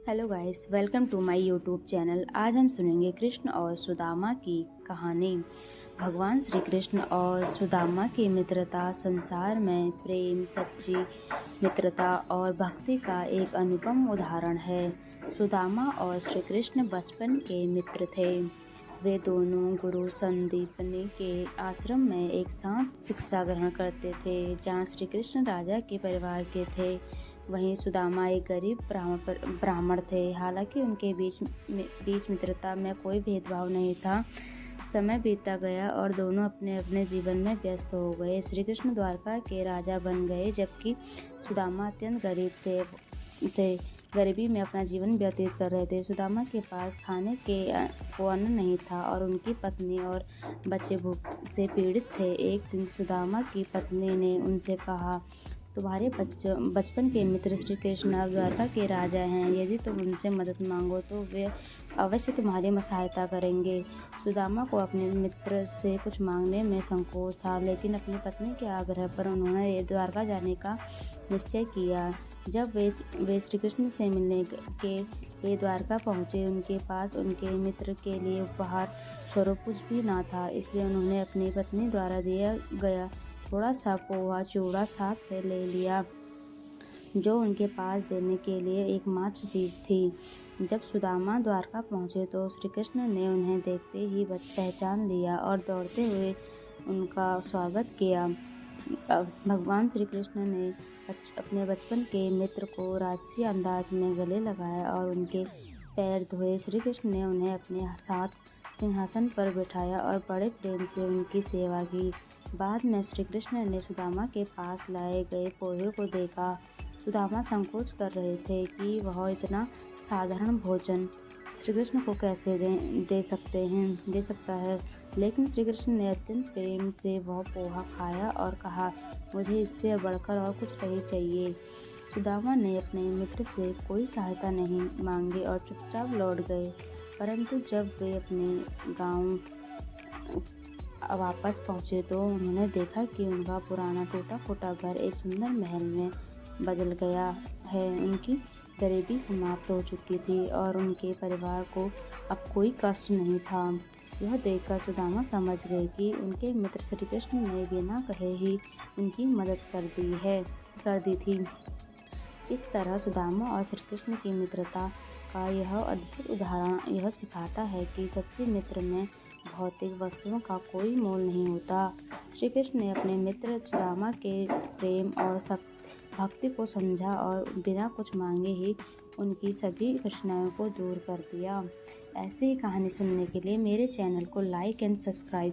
Hello guys, welcome to my YouTube channel. आज हम सुनेंगे कृष्ण और सुदामा की कहानी। भगवान श्री कृष्ण और सुदामा की मित्रता संसार में प्रेम, सच्ची मित्रता और भक्ति का एक अनुपम उदाहरण है। सुदामा और श्री कृष्ण बचपन के मित्र थे। वे दोनों गुरु संदीपनी के आश्रम में एक साथ शिक्षा ग्रहण करते थे, जहाँ श्री कृष्ण राजा के परिवार के थे, वहीं सुदामा एक गरीब ब्राह्मण थे। हालांकि उनके बीच मित्रता में कोई भेदभाव नहीं था। समय बीतता गया और दोनों अपने अपने जीवन में व्यस्त हो गए। श्री कृष्ण द्वारका के राजा बन गए, जबकि सुदामा अत्यंत गरीब थे गरीबी में अपना जीवन व्यतीत कर रहे थे। सुदामा के पास खाने को अन्न नहीं था और उनकी पत्नी और बच्चे भूख से पीड़ित थे। एक दिन सुदामा की पत्नी ने उनसे कहा, तुम्हारे बचपन के मित्र श्री कृष्ण अब द्वारका के राजा हैं। यदि तुम उनसे मदद मांगो तो वे अवश्य तुम्हारी सहायता करेंगे। सुदामा को अपने मित्र से कुछ मांगने में संकोच था, लेकिन अपनी पत्नी के आग्रह पर उन्होंने द्वारका जाने का निश्चय किया। जब वे श्री कृष्ण से मिलने के लिए द्वारका पहुँचे, उनके पास उनके मित्र के लिए उपहार स्वरूप कुछ भी न था। इसलिए उन्होंने अपनी पत्नी द्वारा दिया गया थोड़ा सा पोहा चूड़ा साथ में ले लिया, जो उनके पास देने के लिए एकमात्र चीज़ थी। जब सुदामा द्वारका पहुँचे तो श्री कृष्ण ने उन्हें देखते ही पहचान लिया और दौड़ते हुए उनका स्वागत किया। भगवान श्री कृष्ण ने अपने बचपन के मित्र को राजसी अंदाज में गले लगाया और उनके पैर धोए। श्री कृष्ण ने उन्हें अपने साथ सिंहासन पर बिठाया और बड़े प्रेम से उनकी सेवा की। बाद में श्री कृष्ण ने सुदामा के पास लाए गए पोहे को देखा। सुदामा संकोच कर रहे थे कि वह इतना साधारण भोजन श्री कृष्ण को कैसे दे सकता है, लेकिन श्री कृष्ण ने अत्यंत प्रेम से वह पोहा खाया और कहा, मुझे इससे बढ़कर और कुछ नहीं चाहिए। सुदामा ने अपने मित्र से कोई सहायता नहीं मांगी और चुपचाप लौट गए। परंतु जब वे अपने गांव वापस पहुंचे तो उन्होंने देखा कि उनका पुराना टूटा फूटा घर एक सुंदर महल में बदल गया है। उनकी गरीबी समाप्त हो चुकी थी और उनके परिवार को अब कोई कष्ट नहीं था। यह देखकर सुदामा समझ गए कि उनके मित्र श्री कृष्ण ने बिना कहे ही उनकी मदद कर दी थी। इस तरह सुदामा और श्री कृष्ण की मित्रता का यह अद्भुत उदाहरण यह सिखाता है कि सच्चे मित्र में भौतिक वस्तुओं का कोई मोल नहीं होता। श्री कृष्ण ने अपने मित्र सुदामा के प्रेम और भक्ति को समझा और बिना कुछ मांगे ही उनकी सभी कठिनाइयों को दूर कर दिया। ऐसी ही कहानी सुनने के लिए मेरे चैनल को लाइक एंड सब्सक्राइब